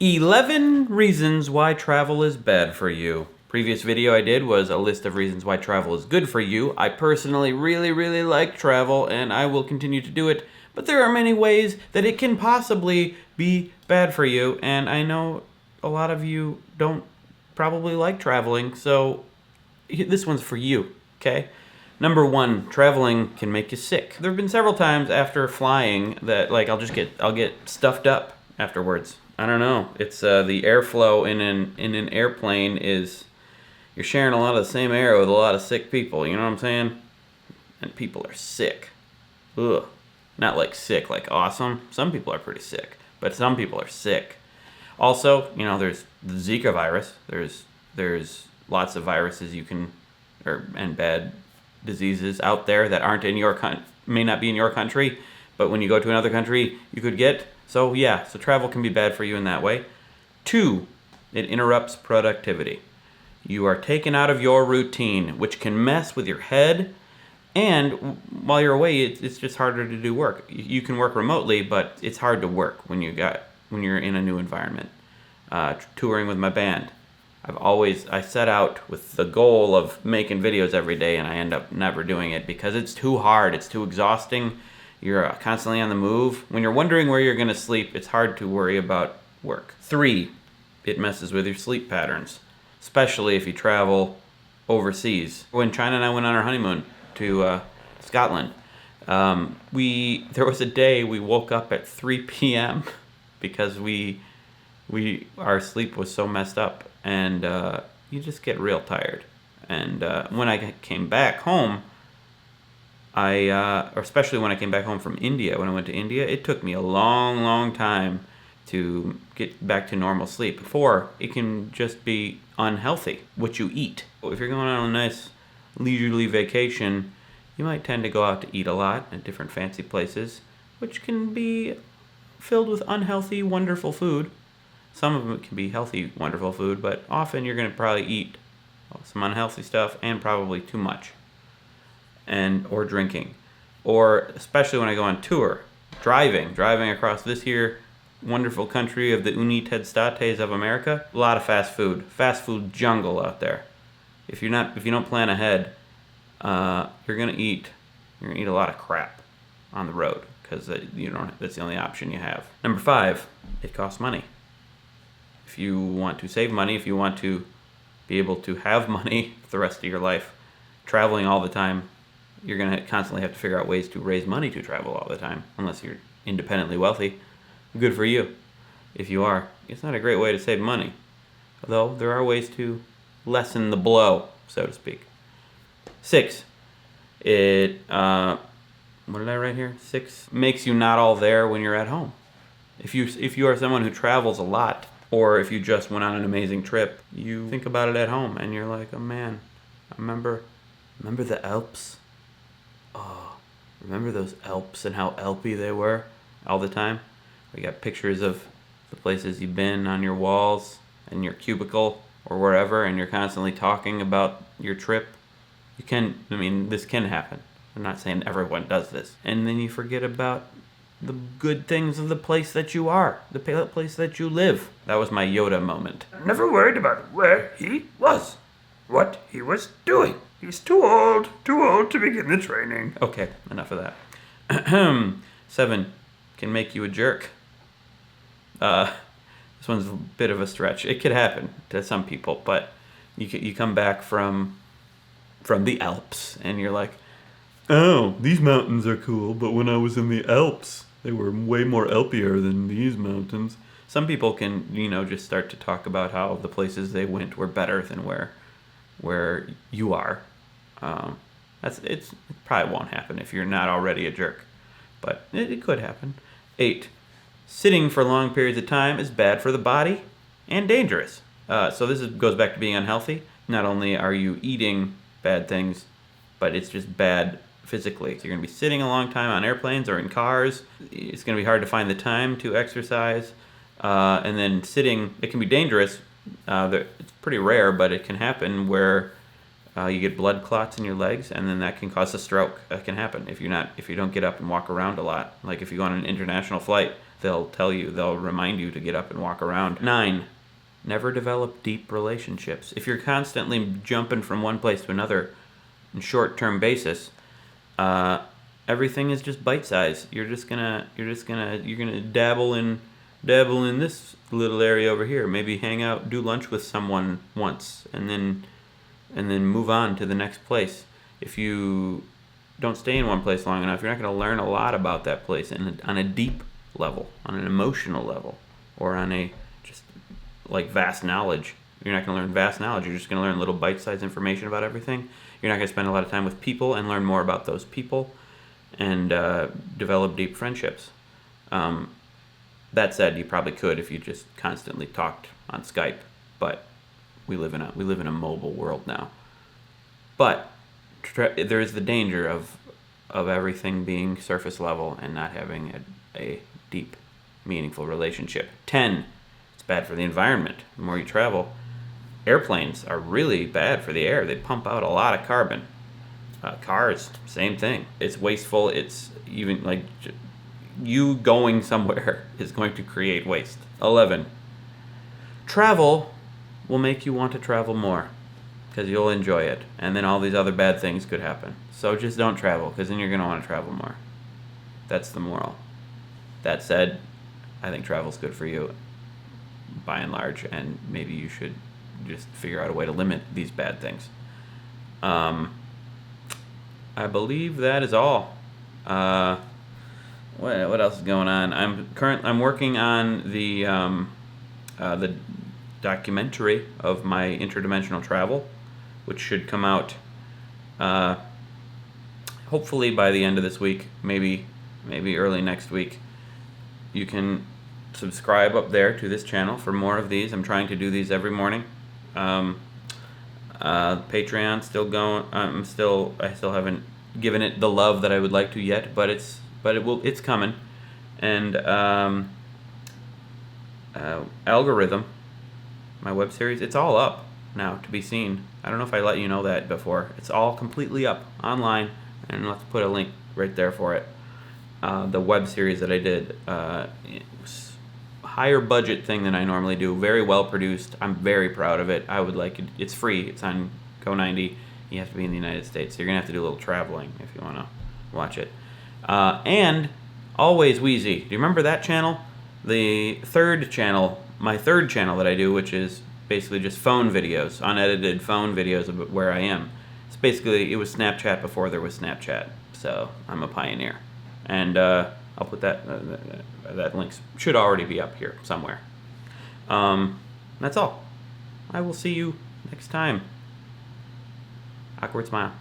11 reasons why travel is bad for you. Previous video I did was a list of reasons why travel is good for you. I personally really like travel and I will continue to do it, but there are many ways that it can possibly be bad for you, and I know a lot of you don't probably like traveling, so this one's for you, okay? Number 1, traveling can make you sick. There have been several times after flying that I'll get stuffed up afterwards. I don't know. It's the airflow in an airplane is, you're sharing a lot of the same air with a lot of sick people. You know what I'm saying? And people are sick. Ugh. Not like sick, like awesome. Some people are pretty sick, but some people are sick. Also, you know, there's the Zika virus. There's lots of viruses and bad diseases out there that aren't in your may not be in your country, but when you go to another country, you could get. So yeah, so travel can be bad for you in that way. 2, it interrupts productivity. You are taken out of your routine, which can mess with your head, and while you're away, it's just harder to do work. You can work remotely, but it's hard to work when you're in a new environment. Touring with my band, I set out with the goal of making videos every day, and I end up never doing it because it's too hard, it's too exhausting. You're constantly on the move. When you're wondering where you're going to sleep, it's hard to worry about work. 3, it messes with your sleep patterns, especially if you travel overseas. When China and I went on our honeymoon to Scotland, there was a day we woke up at 3 p.m. because our sleep was so messed up, and you just get real tired. And when I came back home, or especially when I came back home from India, when I went to India, it took me a long time to get back to normal sleep. 4, it can just be unhealthy, what you eat. If you're going on a nice leisurely vacation, you might tend to go out to eat a lot at different fancy places, which can be filled with unhealthy, wonderful food. Some of it can be healthy, wonderful food, but often you're going to probably eat some unhealthy stuff and probably too much. Or drinking, or especially when I go on tour, driving across this here wonderful country of the United States of America. A lot of fast food jungle out there. If you don't plan ahead, you're gonna eat a lot of crap on the road because that's the only option you have. Number 5, it costs money. If you want to save money, if you want to be able to have money for the rest of your life, traveling all the time, you're going to constantly have to figure out ways to raise money to travel all the time, unless you're independently wealthy. Good for you. If you are, it's not a great way to save money, although there are ways to lessen the blow, so to speak. 6, what did I write here? 6, makes you not all there when you're at home. If you are someone who travels a lot, or if you just went on an amazing trip, you think about it at home, and you're like, oh man, I remember the Alps? Oh, remember those Alps and how Alpy they were all the time? We got pictures of the places you've been on your walls and your cubicle or wherever, and you're constantly talking about your trip. This can happen. I'm not saying everyone does this. And then you forget about the good things of the place that you are, the place that you live. That was my Yoda moment. Never worried about where he was, what he was doing. He's too old to begin the training. Okay, enough of that. 7, can make you a jerk. This one's a bit of a stretch. It could happen to some people, but you come back from the Alps and you're like, oh, these mountains are cool, but when I was in the Alps, they were way more Alpier than these mountains. Some people can, just start to talk about how the places they went were better than where you are. It probably won't happen if you're not already a jerk, but it could happen. 8, sitting for long periods of time is bad for the body and dangerous. So this goes back to being unhealthy. Not only are you eating bad things, but it's just bad physically. So you're going to be sitting a long time on airplanes or in cars. It's going to be hard to find the time to exercise. And then sitting, it can be dangerous. It's pretty rare, but it can happen where you get blood clots in your legs, and then that can cause a stroke. That can happen if you don't get up and walk around a lot. Like if you go on an international flight, they'll remind you to get up and walk around. 9, never develop deep relationships. If you're constantly jumping from one place to another on short-term basis, everything is just bite size. You're gonna dabble in this little area over here. Maybe hang out, do lunch with someone once, and then move on to the next place. If you don't stay in one place long enough, you're not going to learn a lot about that place on a deep level, on an emotional level, or on a just like vast knowledge. You're not going to learn vast knowledge. You're just going to learn little bite-sized information about everything. You're not going to spend a lot of time with people and learn more about those people and develop deep friendships. That said, you probably could if you just constantly talked on Skype, but we live in a mobile world now. But there is the danger of everything being surface level and not having a deep, meaningful relationship. 10, it's bad for the environment. The more you travel, airplanes are really bad for the air. They pump out a lot of carbon. Cars, same thing. It's wasteful. It's even like you going somewhere is going to create waste. 11, travel will make you want to travel more because you'll enjoy it, and then all these other bad things could happen. So just don't travel, because then you're going to want to travel more. That's the moral. That said, I think travel's good for you by and large, and maybe you should just figure out a way to limit these bad things. I believe that is all. What else is going on? I'm working on the documentary of my interdimensional travel, which should come out hopefully by the end of this week, maybe early next week. You can subscribe up there to this channel for more of these. I'm trying to do these every morning. Patreon still going. I still haven't given it the love that I would like to yet, but it's coming. And Algorithm, my web series, it's all up now to be seen. I don't know if I let you know that before. It's all completely up online, and let's put a link right there for it. The web series that I did, it was a higher budget thing than I normally do. Very well produced. I'm very proud of it. I would like it. It's free. It's on Go90. You have to be in the United States, so you're gonna have to do a little traveling if you want to watch it. And Always Wheezy. Do you remember that channel? The third channel, my third channel that I do, which is basically just phone videos, unedited phone videos of where I am. It's basically, it was Snapchat before there was Snapchat, so I'm a pioneer. And I'll put that link should already be up here somewhere. That's all. I will see you next time. Awkward smile.